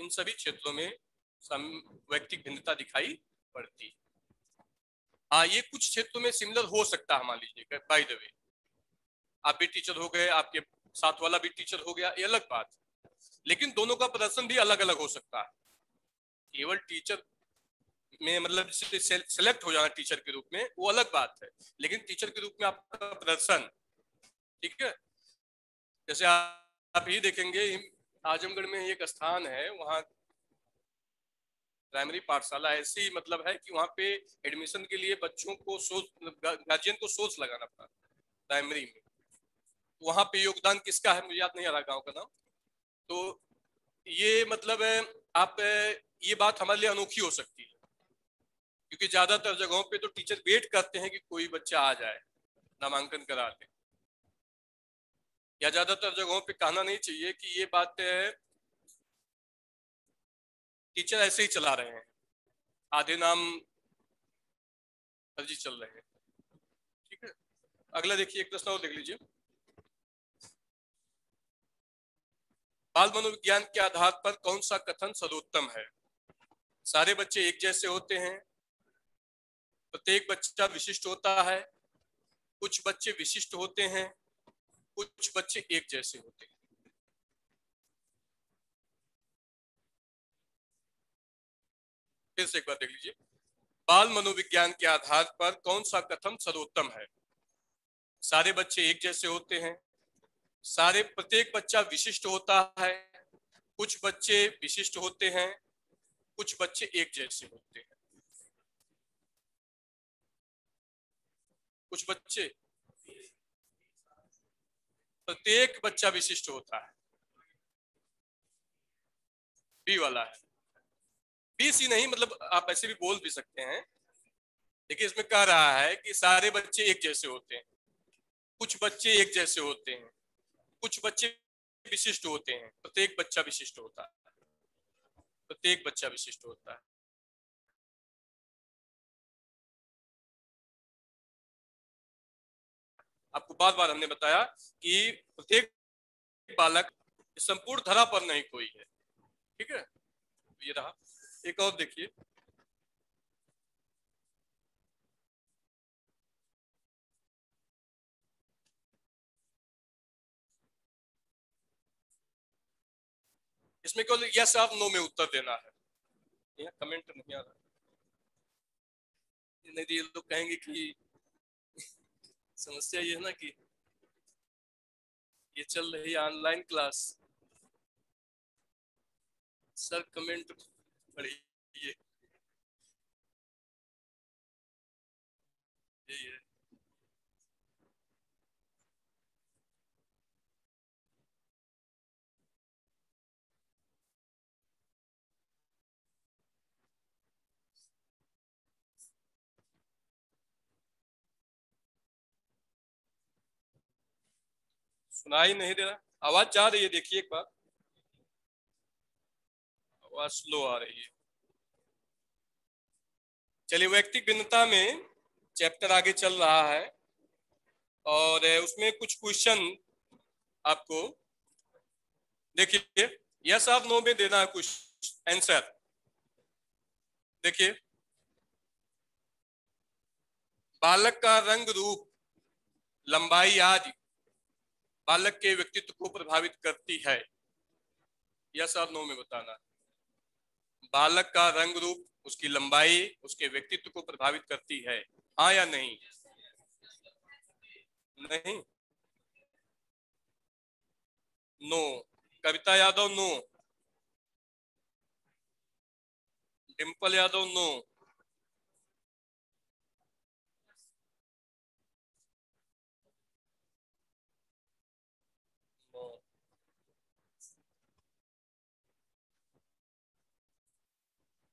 इन सभी क्षेत्रों में वैयक्तिक भिन्नता दिखाई पड़ती है। हाँ, ये कुछ क्षेत्रों में सिमिलर हो सकता है, मान लीजिए बाय द वे आप भी टीचर हो गए, आपके साथ वाला भी टीचर हो गया, ये अलग बात, लेकिन दोनों का प्रदर्शन भी अलग अलग हो सकता है। केवल टीचर में मतलब सेलेक्ट हो जाना टीचर के रूप में वो अलग बात है, लेकिन टीचर के रूप में आपका प्रदर्शन, ठीक है। जैसे आप ही देखेंगे आजमगढ़ में एक स्थान है, वहाँ प्राइमरी पाठशाला ऐसी मतलब है कि वहाँ पे एडमिशन के लिए बच्चों को गार्जियन को सोच लगाना पड़ा प्राइमरी में। वहाँ पे योगदान किसका है मुझे याद नहीं आ रहा गांव का नाम। तो ये मतलब आप ये बात हमारे लिए अनोखी हो सकती है, क्योंकि ज्यादातर जगहों पे तो टीचर वेट करते हैं कि कोई बच्चा आ जाए नामांकन करा ले, या ज्यादातर जगहों पे कहना नहीं चाहिए कि ये बात टीचर ऐसे ही चला रहे हैं, आधे नाम फर्जी चल रहे हैं, ठीक है। अगला देखिए, एक प्रश्न और देख लीजिए। बाल मनोविज्ञान के आधार पर कौन सा कथन सर्वोत्तम है? सारे बच्चे एक जैसे होते हैं, प्रत्येक बच्चा विशिष्ट होता है, कुछ बच्चे विशिष्ट होते हैं, कुछ बच्चे एक जैसे होते हैं। फिर से एक बार देख लीजिए, बाल मनोविज्ञान के आधार पर कौन सा कथन सर्वोत्तम है? सारे बच्चे एक जैसे होते हैं, प्रत्येक बच्चा विशिष्ट होता है, कुछ बच्चे विशिष्ट होते हैं, कुछ बच्चे एक जैसे होते हैं। कुछ बच्चे, प्रत्येक बच्चा विशिष्ट होता है, बी वाला है। बी सी नहीं, मतलब आप ऐसे भी बोल भी सकते हैं। देखिए इसमें कह रहा है कि सारे बच्चे एक जैसे होते हैं, कुछ बच्चे एक जैसे होते हैं, कुछ बच्चे विशिष्ट होते हैं, प्रत्येक बच्चा विशिष्ट होता है, प्रत्येक बच्चा विशिष्ट होता है। आपको बार बार हमने बताया कि प्रत्येक बालक संपूर्ण धरा पर नहीं कोई है, ठीक है। ये रहा, एक और देखिए। इसमें केवल यस और नो में उत्तर देना है, यहाँ कमेंट नहीं आ रहा, नहीं तो ये लोग कहेंगे कि समस्या ये है ना कि ये चल रही ऑनलाइन क्लास, सर कमेंट पढ़िए, यही है। सुनाई नहीं दे रहा, आवाज जा रही है, देखिए एक बार, आवाज स्लो आ रही है। चलिए, वैयक्तिक भिन्नता में चैप्टर आगे चल रहा है, और उसमें कुछ क्वेश्चन आपको देखिए यस और नो में देना है कुछ आंसर। देखिए, बालक का रंग रूप लंबाई आदि बालक के व्यक्तित्व को प्रभावित करती है, यस और नो में बताना। बालक का रंग रूप, उसकी लंबाई उसके व्यक्तित्व को प्रभावित करती है, हाँ या नहीं? नहीं, no. Kavita Yadav no, Dimple Yadav no, no.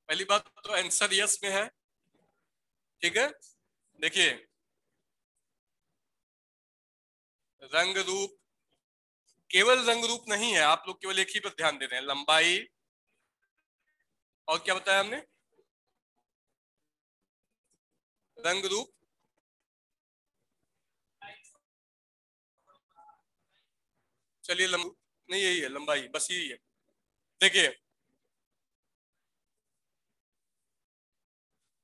पहली बात तो आंसर यस में है, ठीक है। देखिए, रंग रूप, केवल रंग रूप नहीं है, आप लोग केवल एक ही पर ध्यान दे रहे हैं, लंबाई, और क्या बताया हमने? रंग रूप, चलिए नहीं, यही है लंबाई, बस यही है। देखिए,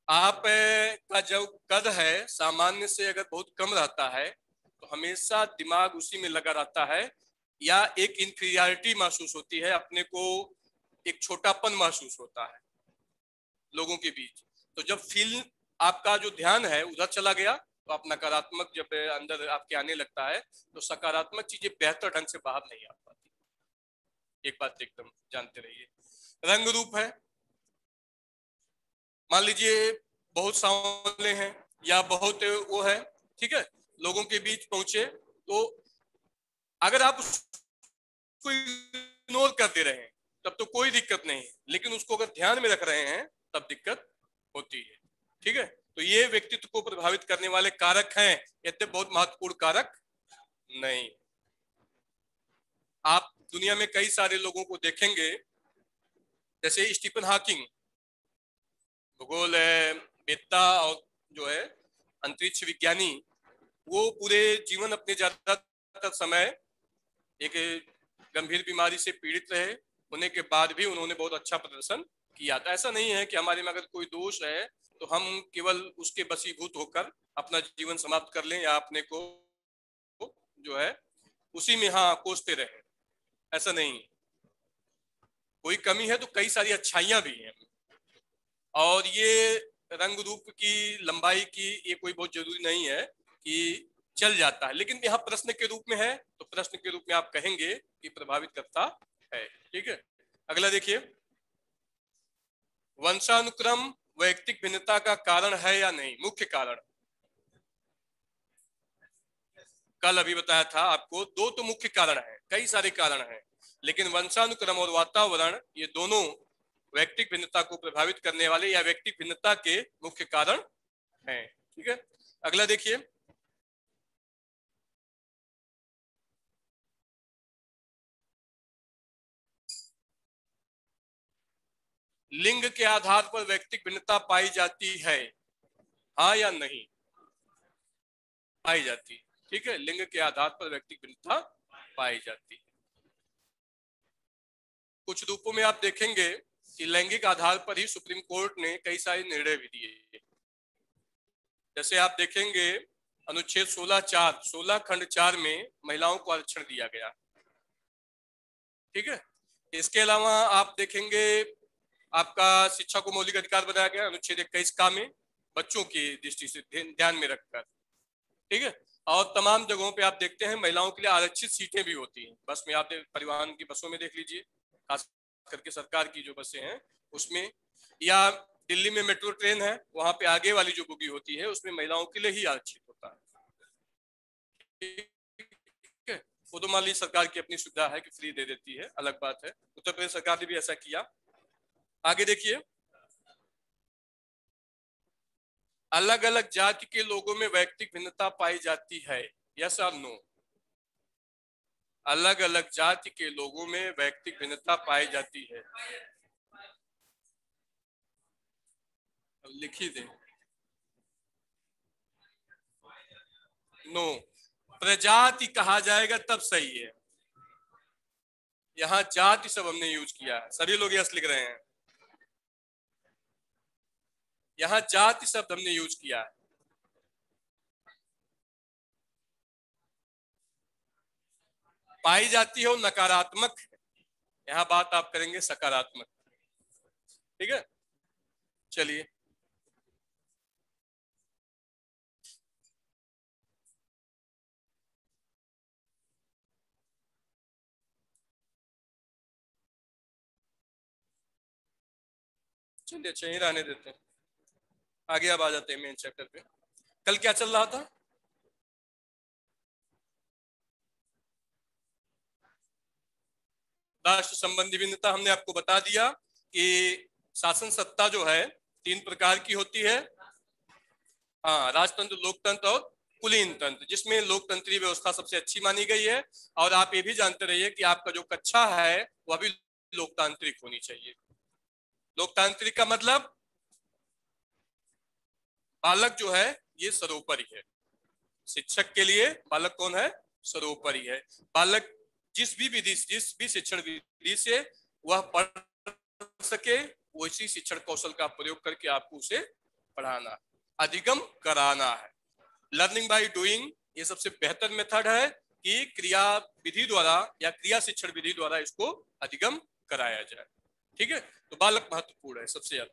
आप का जो कद है सामान्य से अगर बहुत कम रहता है तो हमेशा दिमाग उसी में लगा रहता है, या एक इंफीरियरिटी महसूस होती है, अपने को एक छोटापन महसूस होता है लोगों के बीच। तो जब फील आपका जो ध्यान है उधर चला गया तो आप नकारात्मक जब अंदर आपके आने लगता है तो सकारात्मक चीजें बेहतर ढंग से बाहर नहीं आ पाती। एक बात एकदम जानते रहिए। रंग रूप है, मान लीजिए बहुत सांवले हैं या बहुत वो है, ठीक है, लोगों के बीच पहुंचे तो अगर आप उसको इग्नोर कर दे रहे हैं तब तो कोई दिक्कत नहीं है, लेकिन उसको अगर ध्यान में रख रहे हैं तब दिक्कत होती है। ठीक है, तो ये व्यक्तित्व को प्रभावित करने वाले कारक हैं, यद्यपि बहुत महत्वपूर्ण कारक नहीं। आप दुनिया में कई सारे लोगों को देखेंगे, जैसे स्टीफन हॉकिंग भूगोल वेत्ता और जो है अंतरिक्ष विज्ञानी, वो पूरे जीवन अपने ज्यादातर समय एक गंभीर बीमारी से पीड़ित रहे, होने के बाद भी उन्होंने बहुत अच्छा प्रदर्शन किया। तो ऐसा नहीं है कि हमारे में अगर कोई दोष है तो हम केवल उसके वशीभूत होकर अपना जीवन समाप्त कर लें या अपने को जो है उसी में हाँ कोसते रहे, ऐसा नहीं। कोई कमी है तो कई सारी अच्छाइयां भी हैं, और ये रंग रूप की लंबाई की ये कोई बहुत जरूरी नहीं है कि चल जाता है, लेकिन यहाँ प्रश्न के रूप में है तो प्रश्न के रूप में आप कहेंगे कि प्रभावित करता है। ठीक है, अगला देखिए, वंशानुक्रम वैयक्तिक भिन्नता का कारण है या नहीं? मुख्य कारण कल अभी बताया था आपको, दो तो मुख्य कारण है, कई सारे कारण हैं, लेकिन वंशानुक्रम और वातावरण ये दोनों वैयक्तिक भिन्नता को प्रभावित करने वाले या वैयक्तिक भिन्नता के मुख्य कारण हैं। ठीक है, अगला देखिए, लिंग के आधार पर वैयक्तिक भिन्नता पाई जाती है, हाँ या नहीं? पाई जाती। ठीक है, लिंग के आधार पर वैयक्तिक भिन्नता पाई जाती। कुछ रूपों में आप देखेंगे कि लैंगिक आधार पर ही सुप्रीम कोर्ट ने कई सारे निर्णय भी दिए। जैसे आप देखेंगे अनुच्छेद 16(4) 16 खंड 4 में महिलाओं को आरक्षण दिया गया। ठीक है, इसके अलावा आप देखेंगे आपका शिक्षा को मौलिक अधिकार बनाया गया अनुच्छेद 21 का में, बच्चों की दृष्टि से ध्यान में रखकर। ठीक है, और तमाम जगहों पे आप देखते हैं महिलाओं के लिए आरक्षित सीटें भी होती हैं। बस में आप परिवहन की बसों में देख लीजिए, खास करके सरकार की जो बसें हैं उसमें, या दिल्ली में मेट्रो ट्रेन है वहां पे आगे वाली जो बोगी होती है उसमें महिलाओं के लिए ही आरक्षित होता है। ठीक है, वो तो मान लीजिए सरकार की अपनी सुविधा है कि फ्री दे देती है, अलग बात है। उत्तर प्रदेश सरकार ने भी ऐसा किया। आगे देखिए, अलग अलग जाति के लोगों में वैयक्तिक भिन्नता पाई जाती है, यस और नो? अलग अलग जाति के लोगों में वैयक्तिक भिन्नता पाई जाती है, लिखी दे। नो, प्रजाति कहा जाएगा तब सही है। यहाँ जाति सब हमने यूज किया है, सभी लोग यस लिख रहे हैं। यहाँ जाति शब्द हमने यूज किया है। पाई जाती है वो नकारात्मक है, यहाँ बात आप करेंगे सकारात्मक। ठीक है, चलिए चलिए अच्छा ही रहने देते हैं, आगे अब आ जाते हैं मेन चैप्टर पे। कल क्या चल रहा था? राष्ट्र संबंधी भिन्नता हमने आपको बता दिया कि शासन सत्ता जो है 3 प्रकार की होती है। हाँ, राजतंत्र, लोकतंत्र और कुलीन तंत्र, जिसमें लोकतंत्रीय व्यवस्था सबसे अच्छी मानी गई है। और आप ये भी जानते रहिए कि आपका जो कक्षा है वह भी लोकतांत्रिक होनी चाहिए। लोकतांत्रिक का मतलब बालक जो है ये सर्वोपरि है। शिक्षक के लिए बालक कौन है? सर्वोपरि है। बालक जिस भी शिक्षण विधि से वह पढ़ सके, वैसी शिक्षण कौशल का प्रयोग करके आपको उसे पढ़ाना, अधिगम कराना है। लर्निंग बाय डूइंग ये सबसे बेहतर मेथड है कि क्रिया विधि द्वारा या क्रिया शिक्षण विधि द्वारा इसको अधिगम कराया जाए। ठीक है, तो बालक महत्वपूर्ण है सबसे ज्यादा।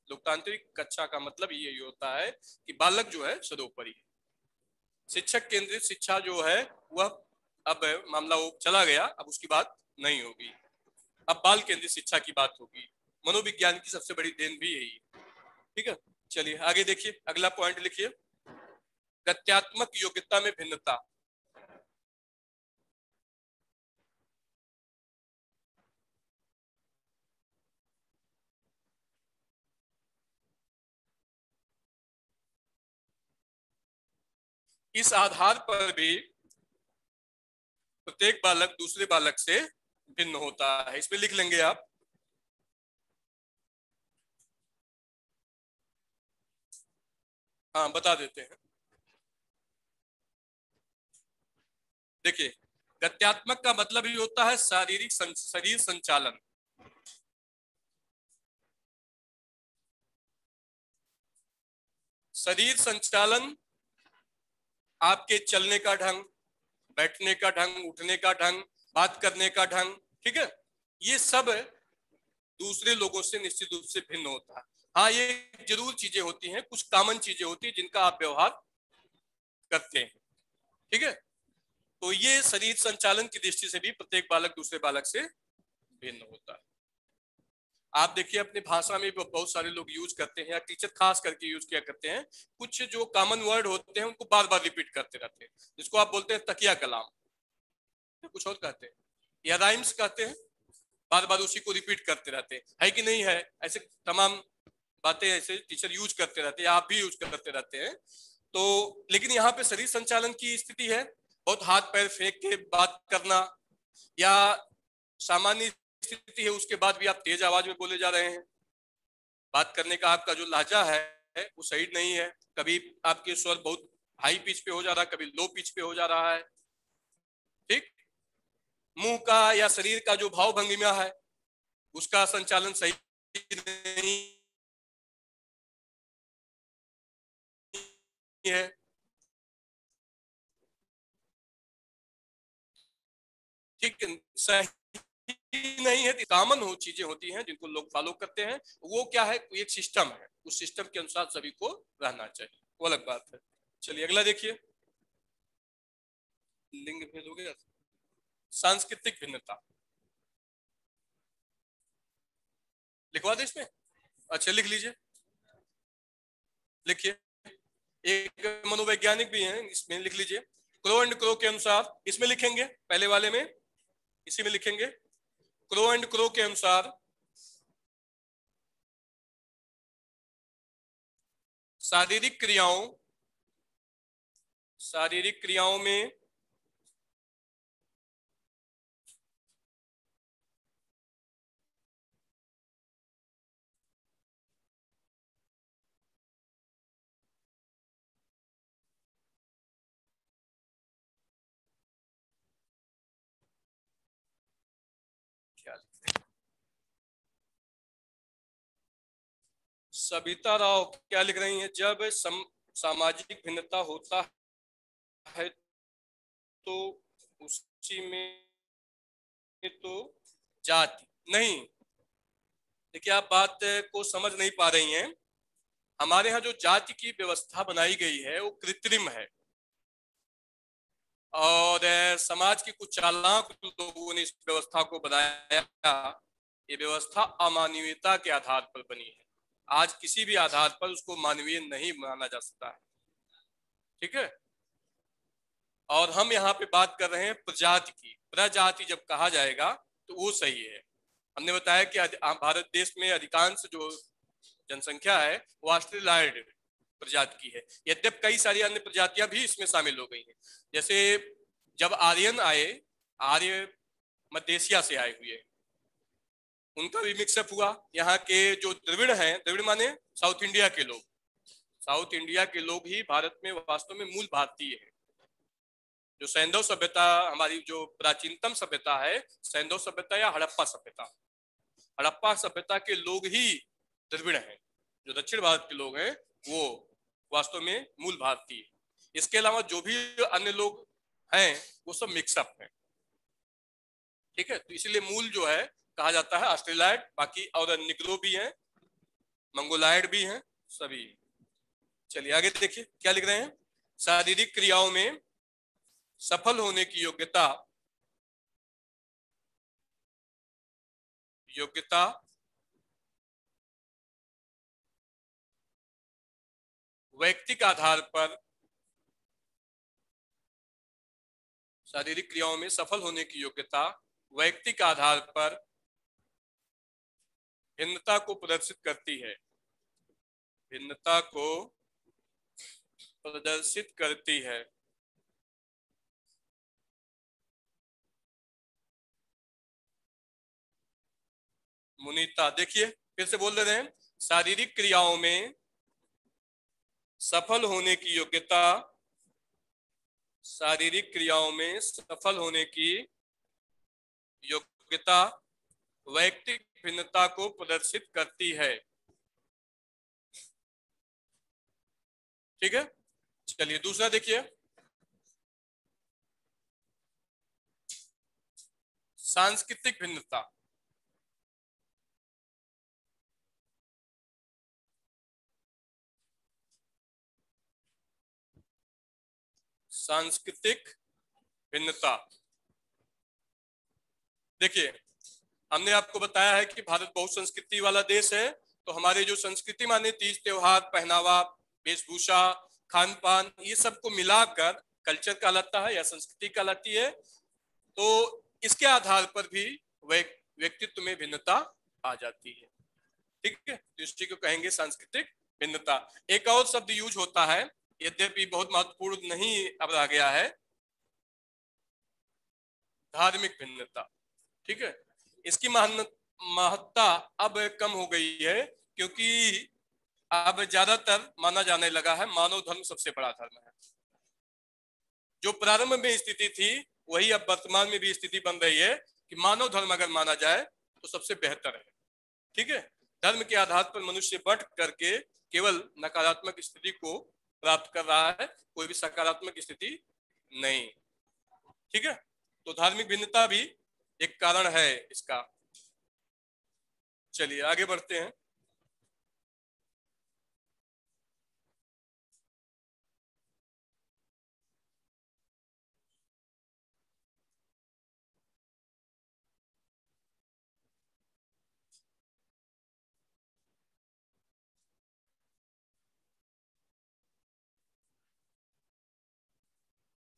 लोकतांत्रिक कक्षा का मतलब ये होता है कि बालक जो है सर्वोपरि है। शिक्षक केंद्रित शिक्षा जो है वह अब मामला वो चला गया, अब उसकी बात नहीं होगी, अब बाल केंद्रित शिक्षा की बात होगी। मनोविज्ञान की सबसे बड़ी देन भी यही है। ठीक है, चलिए आगे देखिए, अगला पॉइंट लिखिए, गत्यात्मक योग्यता में भिन्नता। इस आधार पर भी प्रत्येक बालक दूसरे बालक से भिन्न होता है। इसमें लिख लेंगे आप, हाँ बता देते हैं। देखिए, गत्यात्मक का मतलब ही होता है शारीरिक शरीर संचालन। शरीर संचालन, आपके चलने का ढंग, बैठने का ढंग, उठने का ढंग, बात करने का ढंग, ठीक है, ये सब दूसरे लोगों से निश्चित रूप से भिन्न होता है। हाँ, ये जरूर चीजें होती हैं, कुछ कॉमन चीजें होती हैं जिनका आप व्यवहार करते हैं। ठीक है, तो ये शरीर संचालन की दृष्टि से भी प्रत्येक बालक दूसरे बालक से भिन्न होता है। आप देखिए अपनी भाषा में भी बहुत सारे लोग यूज करते हैं, या टीचर खास करके यूज किया करते हैं, कुछ जो कॉमन वर्ड होते हैं उनको बार बार रिपीट करते रहते हैं, जिसको आप बोलते हैं तकिया कलाम, कुछ और कहते हैं, या राइम्स कहते हैं, बार बार उसी को रिपीट करते रहते हैं, है कि नहीं है? ऐसे तमाम बातें ऐसे टीचर यूज करते रहते हैं, आप भी यूज करते रहते हैं। तो लेकिन यहाँ पे शरीर संचालन की स्थिति है, बहुत हाथ पैर फेंक के बात करना, या सामान्य स्थिति है उसके बाद भी आप तेज आवाज में बोले जा रहे हैं, बात करने का आपका जो लहजा है वो सही नहीं है, कभी आपके स्वर बहुत हाई पिच पे हो जा रहा है, कभी लो पिच पे हो जा रहा है। ठीक, मुंह का या शरीर का जो भाव भंगिमा है उसका संचालन सही नहीं है। ठीक, सही नहीं है, कॉमन हो चीजें होती हैं जिनको लोग फॉलो करते हैं, वो क्या है, एक सिस्टम है, उस सिस्टम के अनुसार सभी को रहना चाहिए, वो अलग बात है। चलिए अगला देखिए, लिंग भेद हो गया, सांस्कृतिक भिन्नता लिखवा दे इसमें, अच्छा लिख लीजिए, लिखिए, एक मनोवैज्ञानिक भी हैं, इसमें लिख लीजिए, क्रो एंड क्रो के अनुसार, इसमें लिखेंगे पहले वाले में, इसी में लिखेंगे, क्रो एंड क्रो के अनुसार शारीरिक क्रियाओं में क्या, सविता राव क्या लिख रही हैं, जब सामाजिक भिन्नता होता है तो उसी में तो जाति नहीं। देखिए आप बात को समझ नहीं पा रही हैं, हमारे यहाँ जो जाति की व्यवस्था बनाई गई है वो कृत्रिम है, और समाज के कुछ चालाक लोगों ने इस व्यवस्था को बनाया। ये व्यवस्था अमानवीयता के आधार पर बनी है, आज किसी भी आधार पर उसको मानवीय नहीं माना जा सकता है। ठीक है, और हम यहाँ पे बात कर रहे हैं प्रजाति की, प्रजाति जब कहा जाएगा तो वो सही है। हमने बताया कि भारत देश में अधिकांश जो जनसंख्या है वो ऑस्ट्रेलॉयड प्रजाति की है, यद्यप कई सारी अन्य प्रजातियां भी इसमें शामिल हो गई हैं। जैसे जब आर्यन आए, आर्य मध्य एशिया से आए हुए, उनका भी मिक्सअप हुआ। यहाँ के जो द्रविड़ हैं, द्रविड़ माने साउथ इंडिया के लोग, साउथ इंडिया के लोग ही भारत में वास्तव में मूल भारतीय है। जो सैंधव सभ्यता, हमारी जो प्राचीनतम सभ्यता है, सैंधव सभ्यता या हड़प्पा सभ्यता, हड़प्पा सभ्यता के लोग ही द्रविड़ हैं। जो दक्षिण भारत के लोग हैं वो वास्तव में मूल भारतीय। इसके अलावा जो भी अन्य लोग हैं वो सब मिक्सअप हैं। ठीक है, तो इसीलिए मूल जो है कहा जाता है ऑस्ट्रेलाइड, बाकी और निग्रो भी हैं, मंगोलाइड भी हैं, सभी। चलिए आगे देखिए क्या लिख रहे हैं। शारीरिक क्रियाओं में सफल होने की योग्यता, योग्यता वैयक्तिक आधार पर, शारीरिक क्रियाओं में सफल होने की योग्यता वैयक्तिक आधार पर भिन्नता को प्रदर्शित करती है, भिन्नता को प्रदर्शित करती है। मुनीता देखिए फिर से बोल दे रहे हैं, शारीरिक क्रियाओं में सफल होने की योग्यता, शारीरिक क्रियाओं में सफल होने की योग्यता वैयक्तिक भिन्नता को प्रदर्शित करती है। ठीक है, चलिए दूसरा देखिए, सांस्कृतिक भिन्नता। सांस्कृतिक भिन्नता देखिए, हमने आपको बताया है कि भारत बहुत संस्कृति वाला देश है, तो हमारे जो संस्कृति माने तीज त्योहार, पहनावा, वेशभूषा, खान पान, ये सबको मिलाकर कल्चर कहलाता है या संस्कृति कहलाती है। तो इसके आधार पर भी व्यक्तित्व में भिन्नता आ जाती है। ठीक है, तो इसी को कहेंगे सांस्कृतिक भिन्नता। एक और शब्द यूज होता है, यद्यपि बहुत महत्वपूर्ण नहीं अब रह गया है, धार्मिक भिन्नता। ठीक है, इसकी महत्ता अब कम हो गई है, क्योंकि अब ज्यादातर माना जाने लगा है मानव धर्म सबसे बड़ा धर्म है। जो प्रारंभ में स्थिति थी वही अब वर्तमान में भी स्थिति बन रही है कि मानव धर्म अगर माना जाए तो सबसे बेहतर है। ठीक है, धर्म के आधार पर मनुष्य बढ़ करके केवल नकारात्मक स्थिति को प्राप्त कर रहा है, कोई भी सकारात्मक स्थिति नहीं। ठीक है, तो धार्मिक भिन्नता भी एक कारण है इसका। चलिए आगे बढ़ते हैं।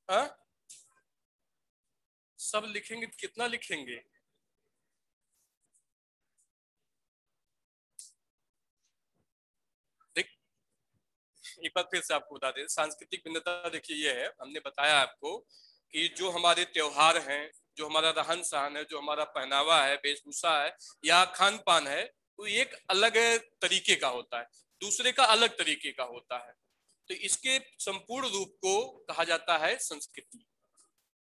हाँ, सब लिखेंगे तो कितना लिखेंगे। देख, एक बार फिर से आपको बता दें, सांस्कृतिक भिन्नता देखिए ये है, हमने बताया आपको कि जो हमारे त्योहार हैं, जो हमारा रहन सहन है, जो हमारा पहनावा है, वेशभूषा है या खान पान है, वो एक अलग तरीके का होता है, दूसरे का अलग तरीके का होता है। तो इसके संपूर्ण रूप को कहा जाता है संस्कृति।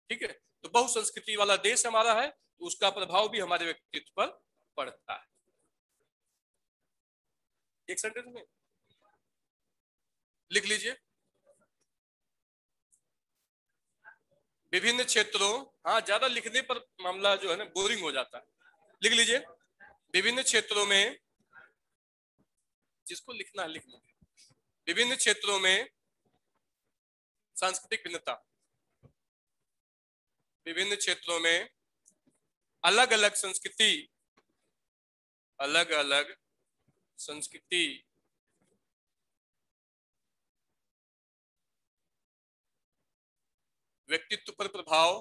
ठीक है, तो बहुसंस्कृति वाला देश हमारा है, तो उसका प्रभाव भी हमारे व्यक्तित्व पर पड़ता है। एक सेंटेंस में लिख लीजिए, विभिन्न क्षेत्रों, हाँ ज्यादा लिखने पर मामला जो है ना बोरिंग हो जाता है। लिख लीजिए, विभिन्न क्षेत्रों में, जिसको लिखना है लिख लीजिए, विभिन्न क्षेत्रों में सांस्कृतिक भिन्नता, विभिन्न क्षेत्रों में अलग अलग संस्कृति, अलग अलग संस्कृति व्यक्तित्व पर प्रभाव,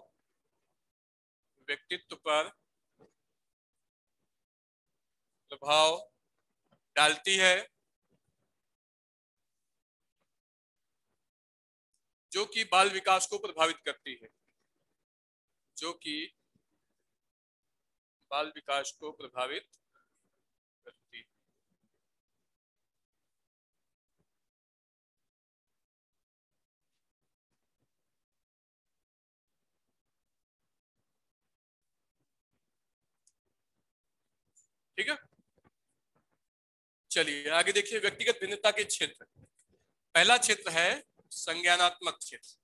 व्यक्तित्व पर प्रभाव डालती है, जो कि बाल विकास को प्रभावित करती है, जो कि बाल विकास को प्रभावित करती है। ठीक है, चलिए आगे देखिए, व्यक्तिगत भिन्नता के क्षेत्र। पहला क्षेत्र है संज्ञानात्मक क्षेत्र।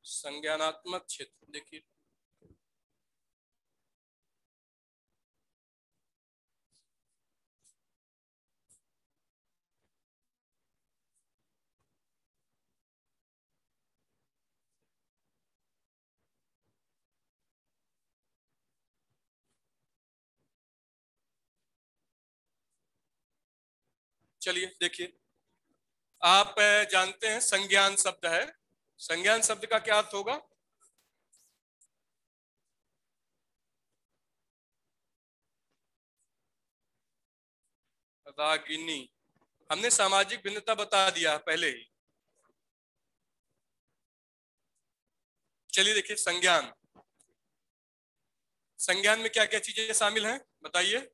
संज्ञानात्मक क्षेत्र देखिए, चलिए देखिए, आप जानते हैं संज्ञान शब्द है, संज्ञान शब्द का क्या अर्थ होगा? रागिनी। हमने सामाजिक भिन्नता बता दिया पहले ही। चलिए देखिए, संज्ञान, संज्ञान में क्या क्या चीजें शामिल हैं बताइए,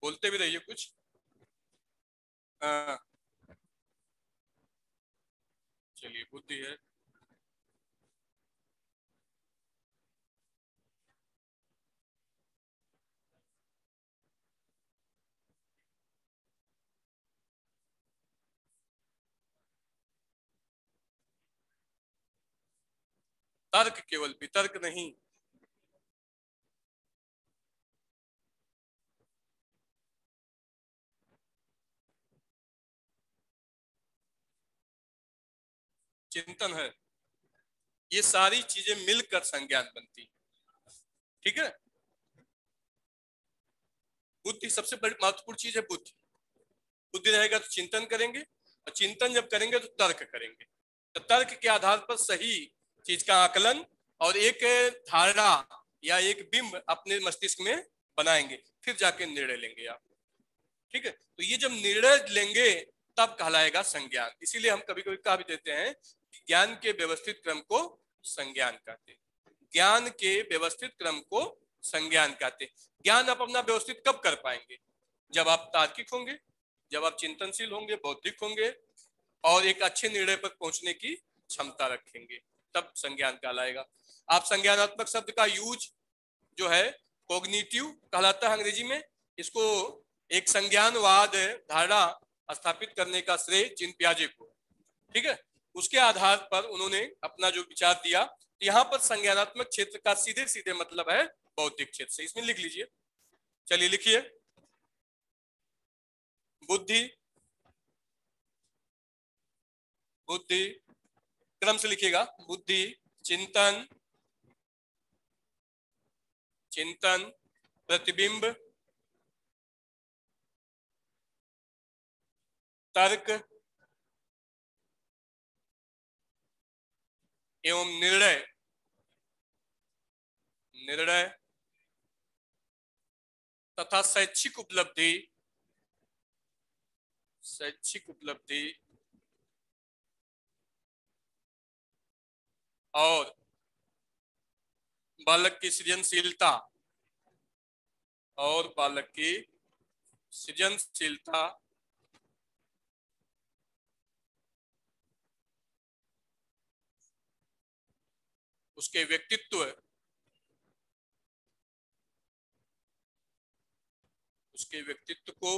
बोलते भी रहिए कुछ। हाँ, चलिए, बुद्धि है, तर्क, केवल वितर्क नहीं। चिंतन है। ये सारी चीजें मिलकर संज्ञान बनती, ठीक है। बुद्धि सबसे बड़ी महत्वपूर्ण चीज है, बुद्धि। बुद्धि रहेगा तो चिंतन करेंगे, और चिंतन जब करेंगे तो तर्क करेंगे। तो तर्क के आधार पर सही चीज का आकलन और एक धारणा या एक बिंब अपने मस्तिष्क में बनाएंगे, फिर जाके निर्णय लेंगे आप, ठीक है। तो ये जब निर्णय लेंगे तब कहलाएगा संज्ञान। इसीलिए हम कभी कभी कह भी देते हैं कि ज्ञान के व्यवस्थित क्रम को संज्ञान कहते हैं। ज्ञान के व्यवस्थित क्रम को संज्ञान कहते हैं। ज्ञान आप अपना व्यवस्थित कब कर पाएंगे? जब आप तार्किक होंगे, जब आप चिंतनशील होंगे, बौद्धिक होंगे, और एक अच्छे निर्णय पर पहुंचने की क्षमता रखेंगे, तब संज्ञान कहलाएगा। आप संज्ञानात्मक शब्द का यूज जो है कोग्निटिव कहलाता है अंग्रेजी में। इसको एक संज्ञानवाद धारणा स्थापित करने का श्रेय जीन पियाजे को, ठीक है। उसके आधार पर उन्होंने अपना जो विचार दिया। यहाँ पर संज्ञानात्मक क्षेत्र का सीधे सीधे मतलब है बौद्धिक क्षेत्र से। इसमें लिख लीजिए, चलिए लिखिए, बुद्धि, बुद्धि क्रम से लिखिएगा, बुद्धि, चिंतन, चिंतन, प्रतिबिंब, तर्क एवं निर्णय, निर्णय तथा शैक्षिक उपलब्धि, शैक्षिक उपलब्धि और बालक की सृजनशीलता, और बालक की सृजनशीलता उसके व्यक्तित्व, उसके व्यक्तित्व को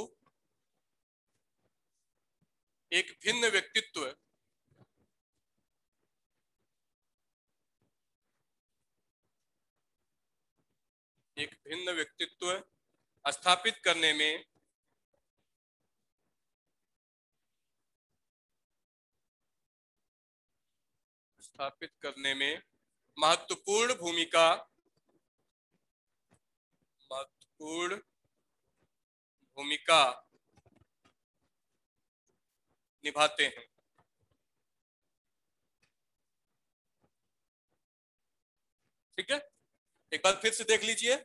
एक भिन्न व्यक्तित्व, एक भिन्न व्यक्तित्व स्थापित करने में, स्थापित करने में महत्वपूर्ण भूमिका, महत्वपूर्ण भूमिका निभाते हैं। ठीक है, एक बार फिर से देख लीजिए,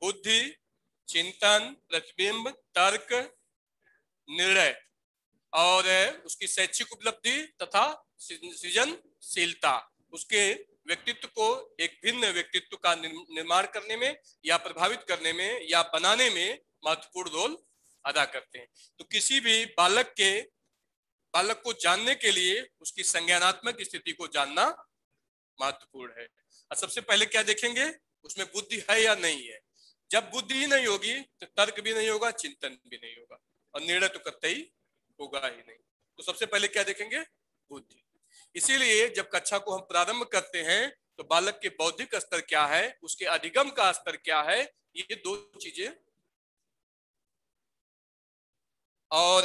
बुद्धि, चिंतन, प्रतिबिंब, तर्क, निर्णय और उसकी शैक्षिक उपलब्धि तथा सृजनशीलता उसके व्यक्तित्व को एक भिन्न व्यक्तित्व का निर्माण करने में या प्रभावित करने में या बनाने में महत्वपूर्ण रोल अदा करते हैं। तो किसी भी बालक के बालक को जानने के लिए उसकी संज्ञानात्मक स्थिति को जानना महत्वपूर्ण है। और सबसे पहले क्या देखेंगे, उसमें बुद्धि है या नहीं है। जब बुद्धि ही नहीं होगी तो तर्क भी नहीं होगा, चिंतन भी नहीं होगा, और निर्णय तो कतई होगा ही नहीं। तो सबसे पहले क्या देखेंगे, बुद्धि। इसीलिए जब कक्षा को हम प्रारंभ करते हैं तो बालक के बौद्धिक स्तर क्या है, उसके अधिगम का स्तर क्या है, ये दो चीजें। और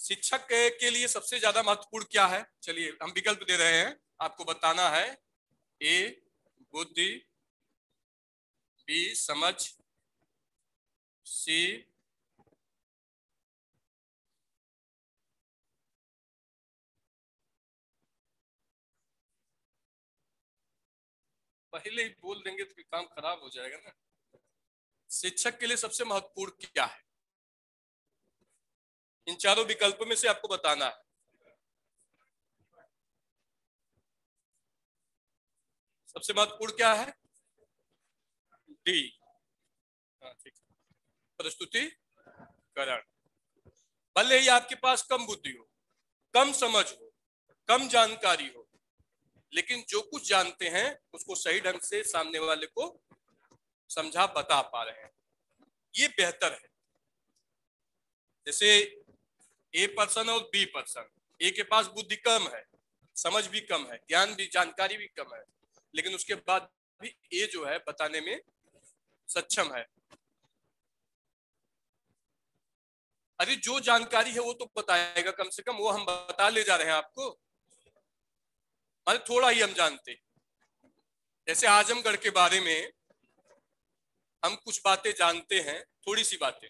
शिक्षक के लिए सबसे ज्यादा महत्वपूर्ण क्या है, चलिए हम विकल्प दे रहे हैं, आपको बताना है। ए बुद्धि, बी समझ, सी पहले ही बोल देंगे तो काम खराब हो जाएगा ना। शिक्षक के लिए सबसे महत्वपूर्ण क्या है, इन चारों विकल्पों में से आपको बताना है। सबसे महत्वपूर्ण क्या है, डी। हाँ ठीक है, प्रस्तुतिकरण। भले ही आपके पास कम बुद्धि हो, कम समझ हो, कम जानकारी हो, लेकिन जो कुछ जानते हैं उसको सही ढंग से सामने वाले को समझा बता पा रहे हैं, ये बेहतर है। जैसे ए पर्सन और बी पर्सन, ए के पास बुद्धि कम है, समझ भी कम है, ज्ञान भी, जानकारी भी कम है, लेकिन उसके बाद भी ए जो है बताने में सक्षम है। अरे जो जानकारी है वो तो बताएगा, कम से कम वो हम बता ले जा रहे हैं आपको, माने थोड़ा ही हम जानते। जैसे आजमगढ़ के बारे में हम कुछ बातें जानते हैं, थोड़ी सी बातें,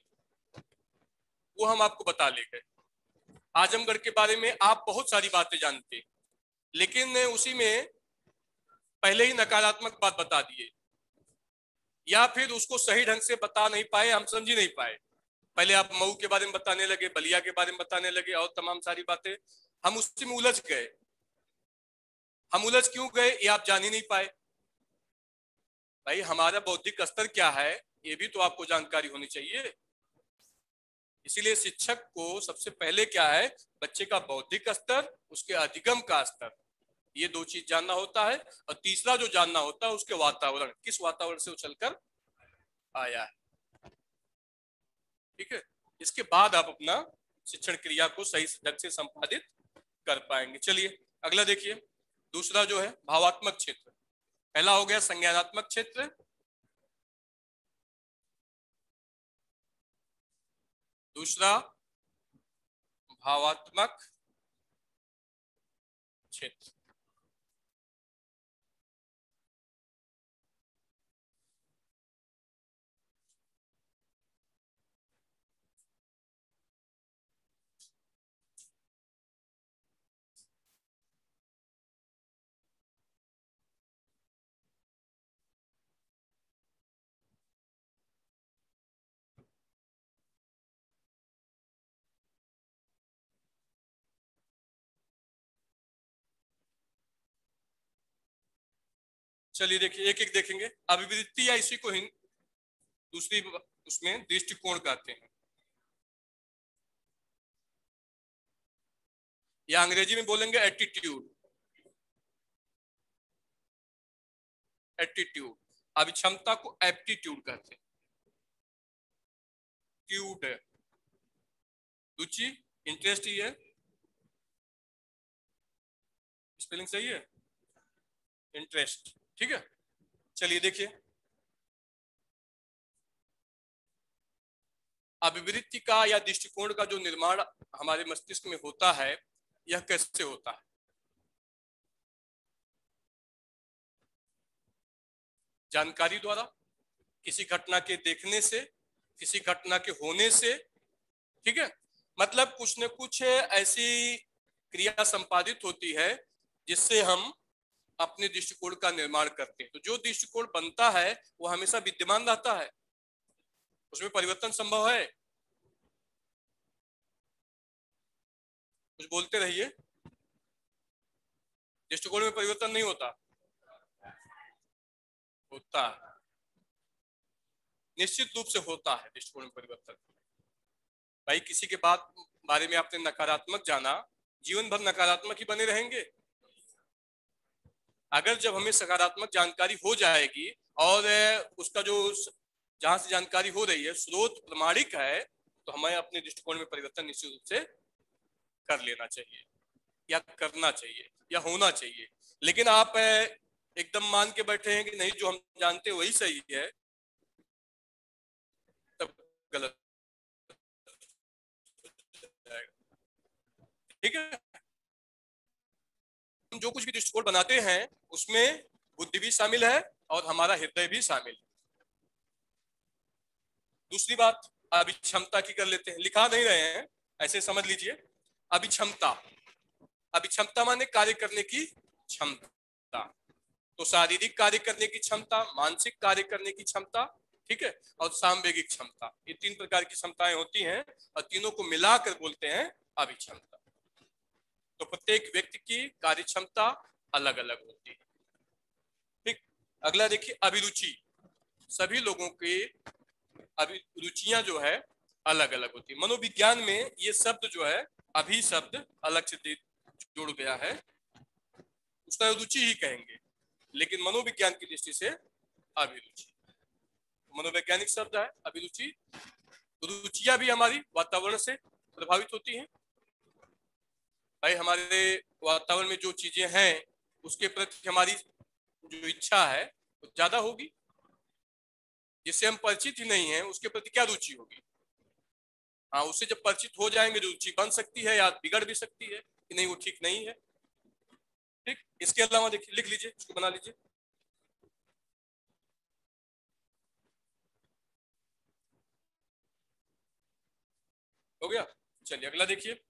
वो हम आपको बता ले गए। आजमगढ़ के बारे में आप बहुत सारी बातें जानते, लेकिन उसी में पहले ही नकारात्मक बात बता दिए, या फिर उसको सही ढंग से बता नहीं पाए, हम समझ ही नहीं पाए। पहले आप मऊ के बारे में बताने लगे, बलिया के बारे में बताने लगे, और तमाम सारी बातें, हम उसी में उलझ गए। हम उलझ क्यों गए, ये आप जान ही नहीं पाए। भाई हमारा बौद्धिक स्तर क्या है, ये भी तो आपको जानकारी होनी चाहिए। इसीलिए शिक्षक को सबसे पहले क्या है, बच्चे का बौद्धिक स्तर, उसके अधिगम का स्तर, ये दो चीज जानना होता है। और तीसरा जो जानना होता है, उसके वातावरण, किस वातावरण से उछलकर आया है। ठीक है, इसके बाद आप अपना शिक्षण क्रिया को सही ढंग से संपादित कर पाएंगे। चलिए अगला देखिए, दूसरा जो है भावात्मक क्षेत्र। पहला हो गया संज्ञानात्मक क्षेत्र, दूसरा भावात्मक क्षेत्र। चलिए देखिए, एक एक देखेंगे। अभिवृत्ति या इसी को हिंद दूसरी उसमें दृष्टिकोण कहते हैं, या अंग्रेजी में बोलेंगे एटीट्यूड। एटीट्यूड, अभी क्षमता को एप्टीट्यूड कहते हैं। ट्यूड है रुचि, इंटरेस्ट ही है, स्पेलिंग सही है, इंटरेस्ट। ठीक है, चलिए देखिए, अभिवृत्ति का या दृष्टिकोण का जो निर्माण हमारे मस्तिष्क में होता है, यह कैसे होता है। जानकारी द्वारा, किसी घटना के देखने से, किसी घटना के होने से। ठीक है, मतलब कुछ न कुछ ऐसी क्रिया संपादित होती है जिससे हम अपने दृष्टिकोण का निर्माण करते हैं। तो जो दृष्टिकोण बनता है वो हमेशा विद्यमान रहता है, उसमें परिवर्तन संभव है। कुछ बोलते रहिए, दृष्टिकोण में परिवर्तन नहीं होता, होता है, निश्चित रूप से होता है दृष्टिकोण में परिवर्तन। भाई किसी के बारे में आपने नकारात्मक जाना, जीवन भर नकारात्मक ही बने रहेंगे? अगर जब हमें सकारात्मक जानकारी हो जाएगी और उसका जो जहां से जानकारी हो रही है स्रोत प्रमाणिक है, तो हमें अपने दृष्टिकोण में परिवर्तन निश्चित रूप से कर लेना चाहिए या करना चाहिए या होना चाहिए। लेकिन आप एकदम मान के बैठे हैं कि नहीं जो हम जानते हैं वही सही है, तब गलत जाएगा। ठीक है, हम जो कुछ भी दृष्टिकोण बनाते हैं उसमें बुद्धि भी शामिल है और हमारा हृदय भी शामिल है। दूसरी बात अभिक्षमता की कर लेते हैं, लिखा नहीं रहे हैं, ऐसे समझ लीजिए। अभिक्षमता, अभिक्षमता माने कार्य करने की क्षमता। तो शारीरिक कार्य करने की क्षमता, मानसिक कार्य करने की क्षमता, ठीक है, और सांवेगिक क्षमता, ये तीन प्रकार की क्षमताएं होती हैं और तीनों को मिलाकर बोलते हैं अभिक्षमता। तो प्रत्येक व्यक्ति की कार्य क्षमता अलग अलग होती है। ठीक, अगला देखिए अभिरुचि। सभी लोगों की अभिरुचियां जो है अलग अलग होती है। मनोविज्ञान में ये शब्द जो है अभी शब्द अलग से जुड़ गया है, उसका रुचि ही कहेंगे, लेकिन मनोविज्ञान की दृष्टि से अभिरुचि मनोवैज्ञानिक शब्द है अभिरुचि। रुचियां भी हमारी वातावरण से प्रभावित होती हैं। भाई हमारे वातावरण में जो चीजें हैं उसके प्रति हमारी जो इच्छा है वो ज्यादा होगी। जिससे हम परिचित ही नहीं है उसके प्रति क्या रुचि होगी? हाँ, उससे जब परिचित हो जाएंगे रुचि बन सकती है या बिगड़ भी सकती है कि नहीं वो ठीक नहीं है। ठीक, इसके अलावा देखिए, लिख लीजिए, इसको बना लीजिए। हो गया, चलिए अगला देखिए।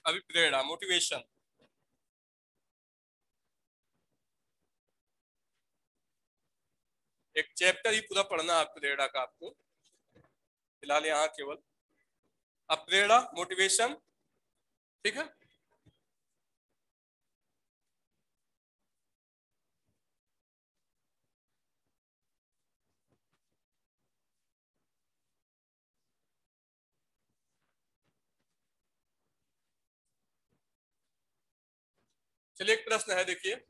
अभिप्रेरणा, मोटिवेशन। एक चैप्टर ही पूरा पढ़ना है प्रेरणा का आपको, फिलहाल यहाँ केवल अप्रेरणा, मोटिवेशन, ठीक है। चलिए एक प्रश्न है, देखिए।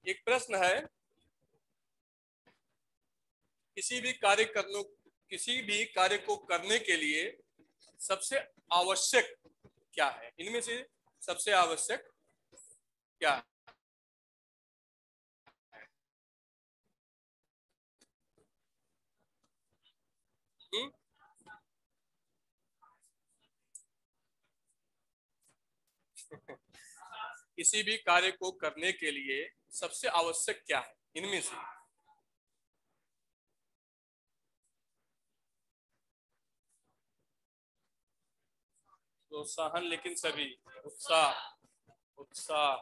एक प्रश्न है, किसी भी कार्य करने किसी भी कार्य को करने के लिए सबसे आवश्यक क्या है? इनमें से सबसे आवश्यक क्या है? हुँ? किसी भी कार्य को करने के लिए सबसे आवश्यक क्या है इनमें से? प्रोत्साहन, लेकिन सभी उत्साह, उत्साह।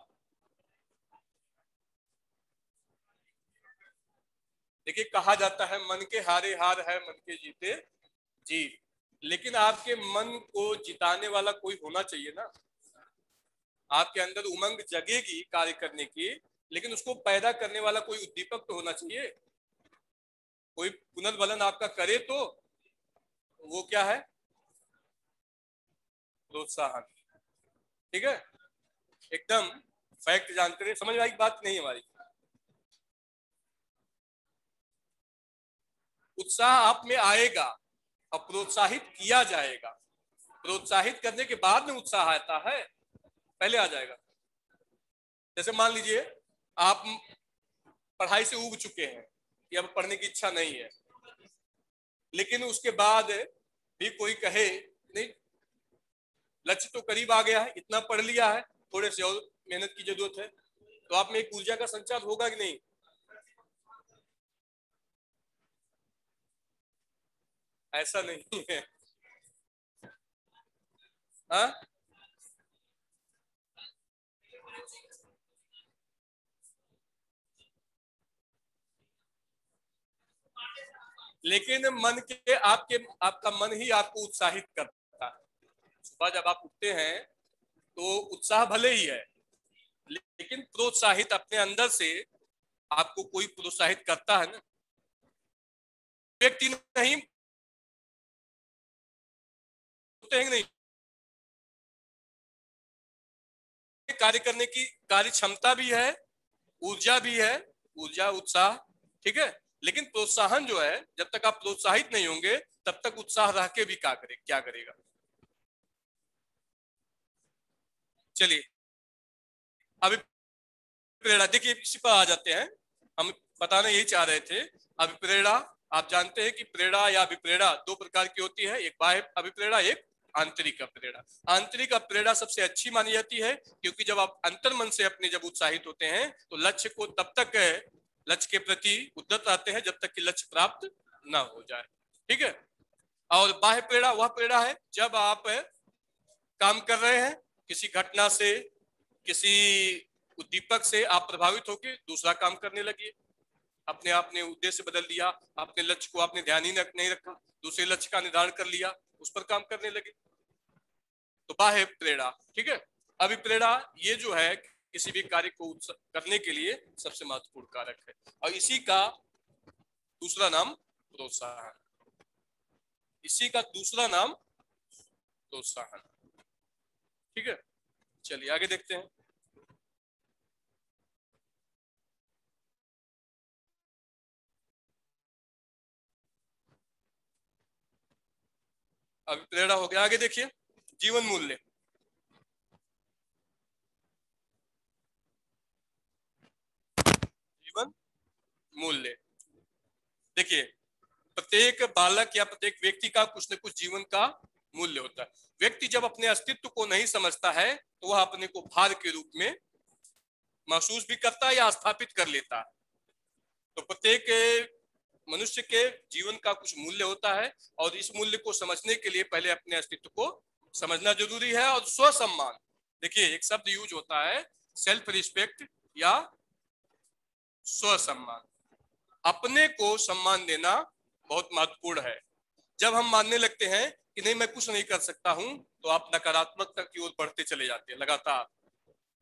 देखिए कहा जाता है मन के हारे हार है, मन के जीते जीत। लेकिन आपके मन को जिताने वाला कोई होना चाहिए ना। आपके अंदर उमंग जगेगी कार्य करने की, लेकिन उसको पैदा करने वाला कोई उद्दीपक तो होना चाहिए। कोई पुनर्बलन आपका करे तो वो क्या है? प्रोत्साहन। ठीक है, एकदम फैक्ट जानते रहे, समझ में आई बात नहीं हमारी? उत्साह आप में आएगा और प्रोत्साहित किया जाएगा। प्रोत्साहित करने के बाद में उत्साह आता है, पहले आ जाएगा। जैसे मान लीजिए आप पढ़ाई से उब चुके हैं कि अब पढ़ने की इच्छा नहीं है, लेकिन उसके बाद भी कोई कहे नहीं लक्ष्य तो करीब आ गया है, इतना पढ़ लिया है, थोड़े से और मेहनत की जरूरत है, तो आप में एक ऊर्जा का संचार होगा कि नहीं? ऐसा नहीं है। हाँ, लेकिन मन के आपके आपका मन ही आपको उत्साहित करता है। सुबह जब आप उठते हैं तो उत्साह भले ही है, लेकिन प्रोत्साहित अपने अंदर से आपको कोई प्रोत्साहित करता है ना। व्यक्ति नहीं होते हैं नहीं, कार्य करने की कार्य क्षमता भी है, ऊर्जा भी है, ऊर्जा उत्साह, ठीक है। लेकिन प्रोत्साहन जो है, जब तक आप प्रोत्साहित नहीं होंगे तब तक उत्साह रह के भी क्या करेगा। चलिए अभी प्रेरणा देखिए, इसी पर आ जाते हैं। हम बताना यही चाह रहे थे। अभिप्रेरणा, आप जानते हैं कि प्रेरणा या अभिप्रेरणा दो प्रकार की होती है, एक बाह्य अभिप्रेरणा, एक आंतरिक अभिप्रेरणा। आंतरिक अभिप्रेरणा सबसे अच्छी मानी जाती है, क्योंकि जब आप अंतर मन से अपने जब उत्साहित होते हैं तो लक्ष्य को तब तक लक्ष्य के प्रति उद्यत रहते हैं जब तक कि लक्ष्य प्राप्त ना हो जाए, ठीक है। और बाह्य प्रेरणा वह प्रेरणा है जब आप काम कर रहे हैं, किसी घटना से, किसी उद्दीपक से आप प्रभावित होकर दूसरा काम करने लगे, अपने आपने उद्देश्य बदल दिया, अपने लक्ष्य को आपने ध्यान ही नहीं रखा, दूसरे लक्ष्य का निर्धारण कर लिया, उस पर काम करने लगे, तो बाह्य प्रेरणा, ठीक है। अभिप्रेरणा ये जो है किसी भी कार्य को करने के लिए सबसे महत्वपूर्ण कारक है, और इसी का दूसरा नाम प्रोत्साहन, इसी का दूसरा नाम प्रोत्साहन, ठीक है। चलिए आगे देखते हैं। अभी प्रेरणा हो गया, आगे देखिए जीवन मूल्य। जीवन मूल्य, देखिए प्रत्येक बालक या प्रत्येक व्यक्ति का कुछ न कुछ जीवन का मूल्य होता है। व्यक्ति जब अपने अस्तित्व को नहीं समझता है तो वह अपने को भार के रूप में महसूस भी करता है या स्थापित कर लेता है। तो प्रत्येक मनुष्य के जीवन का कुछ मूल्य होता है, और इस मूल्य को समझने के लिए पहले अपने अस्तित्व को समझना जरूरी है। और स्वसम्मान, देखिए एक शब्द यूज होता है, सेल्फ रिस्पेक्ट या स्वसम्मान, अपने को सम्मान देना बहुत महत्वपूर्ण है। जब हम मानने लगते हैं कि नहीं मैं कुछ नहीं कर सकता हूं, तो आप नकारात्मकता की ओर बढ़ते चले जाते हैं लगातार,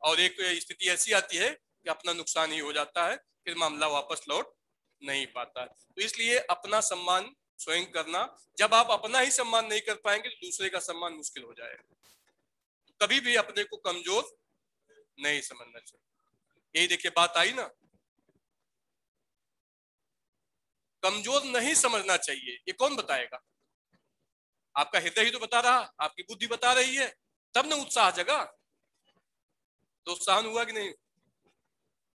और एक स्थिति ऐसी आती है कि अपना नुकसान ही हो जाता है, फिर मामला वापस लौट नहीं पाता है। तो इसलिए अपना सम्मान स्वयं करना, जब आप अपना ही सम्मान नहीं कर पाएंगे तो दूसरे का सम्मान मुश्किल हो जाएगा। तो कभी भी अपने को कमजोर नहीं समझना चाहिए। यही देखिए बात आई ना, कमजोर नहीं समझना चाहिए, ये कौन बताएगा? आपका हृदय ही तो बता रहा, आपकी बुद्धि बता रही है, तब ना उत्साह जगा, प्रोत्साहन हुआ कि नहीं,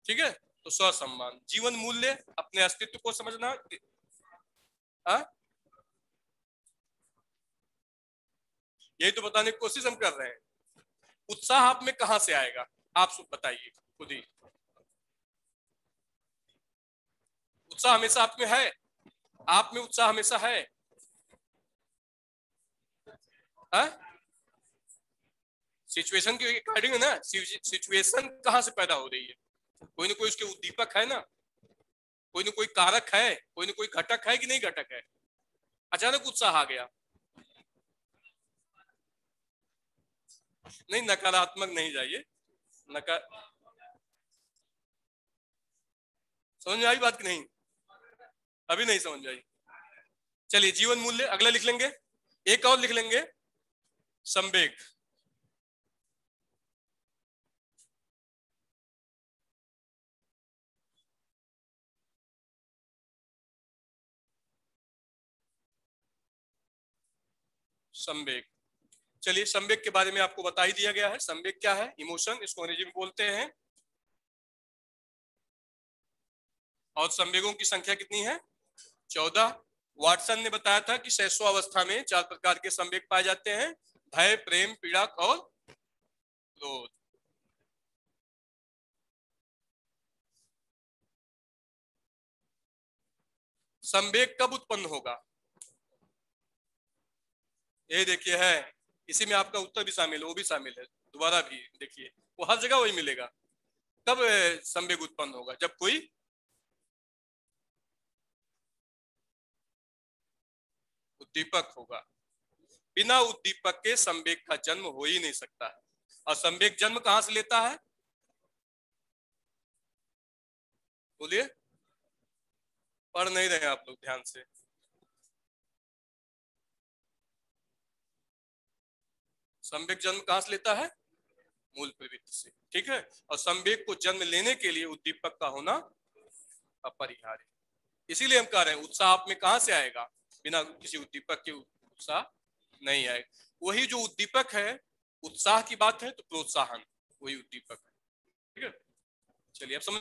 ठीक है। तो स्वसम्मान, जीवन मूल्य, अपने अस्तित्व को समझना। आ? यही तो बताने की कोशिश हम कर रहे हैं। उत्साह आप में कहां से आएगा, आप सब बताइए खुद ही। उत्साह हमेशा आप में है, आप में उत्साह हमेशा है। सिचुएशन के अकॉर्डिंग है ना, सिचुएशन कहां से पैदा हो रही है, कोई ना कोई उसके उद्दीपक है ना, कोई ना कोई कारक है, कोई ना कोई घटक है कि नहीं घटक है, अचानक उत्साह आ गया। नहीं नकारात्मक नहीं जाइए, नका समझ में आई बात की नहीं, अभी नहीं समझ में आई। चलिए जीवन मूल्य अगला लिख लेंगे, एक और लिख लेंगे, संवेग। संवेग, चलिए संवेग के बारे में आपको बता ही दिया गया है। संवेग क्या है? इमोशन, इसको अंग्रेजी में बोलते हैं। और संवेगों की संख्या कितनी है? 14। वाटसन ने बताया था कि शैशवावस्था में 4 प्रकार के संवेग पाए जाते हैं, भय, प्रेम, पीड़ा और क्रोध। संवेग कब उत्पन्न होगा? ये देखिए है इसी में आपका उत्तर भी शामिल है, वो भी शामिल है, दोबारा भी देखिए, वो हर जगह वही मिलेगा। कब संवेग उत्पन्न होगा? जब कोई उद्दीपक होगा। बिना उद्दीपक के संवेग का जन्म हो ही नहीं सकता है। और संवेग जन्म कहां से लेता है? बोलिए, पढ़ नहीं रहे आप लोग ध्यान से। संवेग जन्म कहां से लेता है? मूल प्रवृत्ति से, ठीक है। और संवेग को जन्म लेने के लिए उद्दीपक का होना अपरिहार्य। इसीलिए हम कह रहे हैं उत्साह आप में कहां से आएगा? बिना किसी उद्दीपक के उत्साह नहीं आएगा। वही जो उद्दीपक है, उत्साह की बात है तो प्रोत्साहन वही उद्दीपक है, ठीक है। चलिए अब समझ।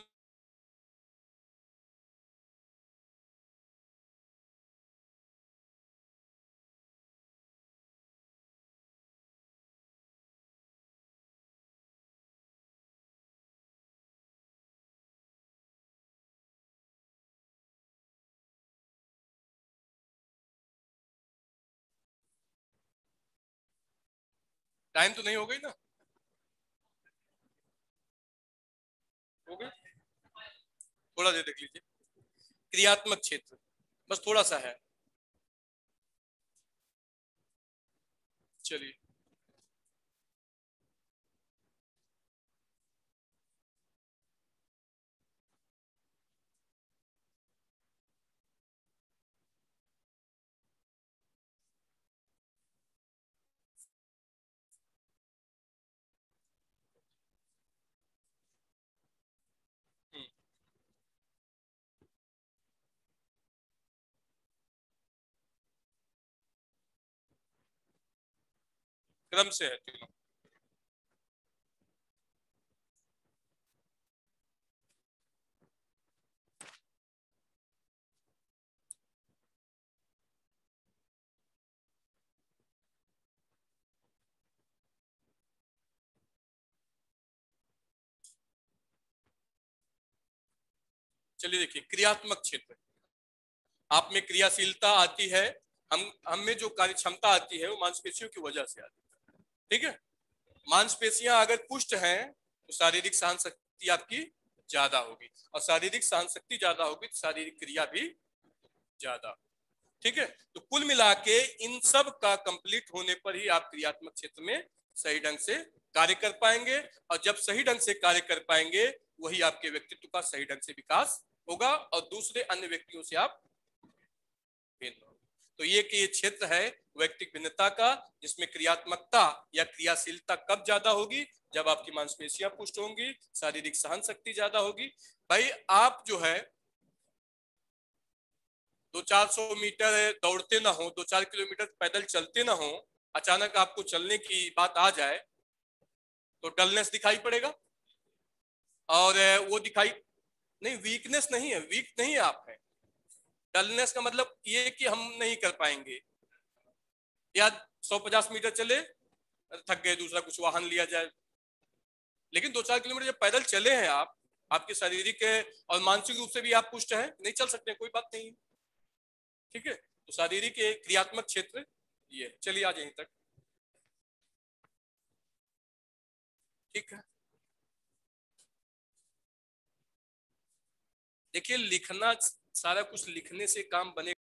टाइम तो नहीं हो गई ना? हो गई? थोड़ा देर देख लीजिए। क्रियात्मक क्षेत्र, बस थोड़ा सा है। चलिए, क्रम से है तीनों। चलिए देखिए, क्रियात्मक क्षेत्र, आप में क्रियाशीलता आती है, हम में जो कार्य क्षमता आती है वो मांसपेशियों की वजह से आती है, ठीक है। मांसपेशियां अगर पुष्ट हैं तो शारीरिक सहन शक्ति आपकी ज्यादा होगी, और शारीरिक सहन शक्ति ज्यादा होगी तो शारीरिक क्रिया भी ज्यादा, ठीक है। तो कुल मिला के इन सब का कंप्लीट होने पर ही आप क्रियात्मक क्षेत्र में सही ढंग से कार्य कर पाएंगे, और जब सही ढंग से कार्य कर पाएंगे वही आपके व्यक्तित्व का सही ढंग से विकास होगा, और दूसरे अन्य व्यक्तियों से आप भिन्न होंगे। तो ये क्षेत्र है व्यक्तिक भिन्नता का, जिसमें क्रियात्मकता या क्रियाशीलता कब ज्यादा होगी? जब आपकी मांसपेशियां पुष्ट होंगी, शारीरिक सहन शक्ति ज्यादा होगी। भाई आप जो है 200-400 मीटर दौड़ते ना हो, 2-4 किलोमीटर पैदल चलते ना हो, अचानक आपको चलने की बात आ जाए तो डलनेस दिखाई पड़ेगा। और वो दिखाई नहीं, वीकनेस नहीं है, वीक नहीं है आप है। डलनेस का मतलब ये कि हम नहीं कर पाएंगे, या 150 मीटर चले, थक गए, दूसरा कुछ वाहन लिया जाए। लेकिन 2-4 किलोमीटर जब पैदल चले हैं आप, आपके शारीरिक और मानसिक रूप से भी आप पुष्ट हैं, नहीं चल सकते, कोई बात नहीं, ठीक है। तो शारीरिक क्रियात्मक क्षेत्र ये, चलिए आज यहीं तक, ठीक है। देखिए लिखना, सारा कुछ लिखने से काम बने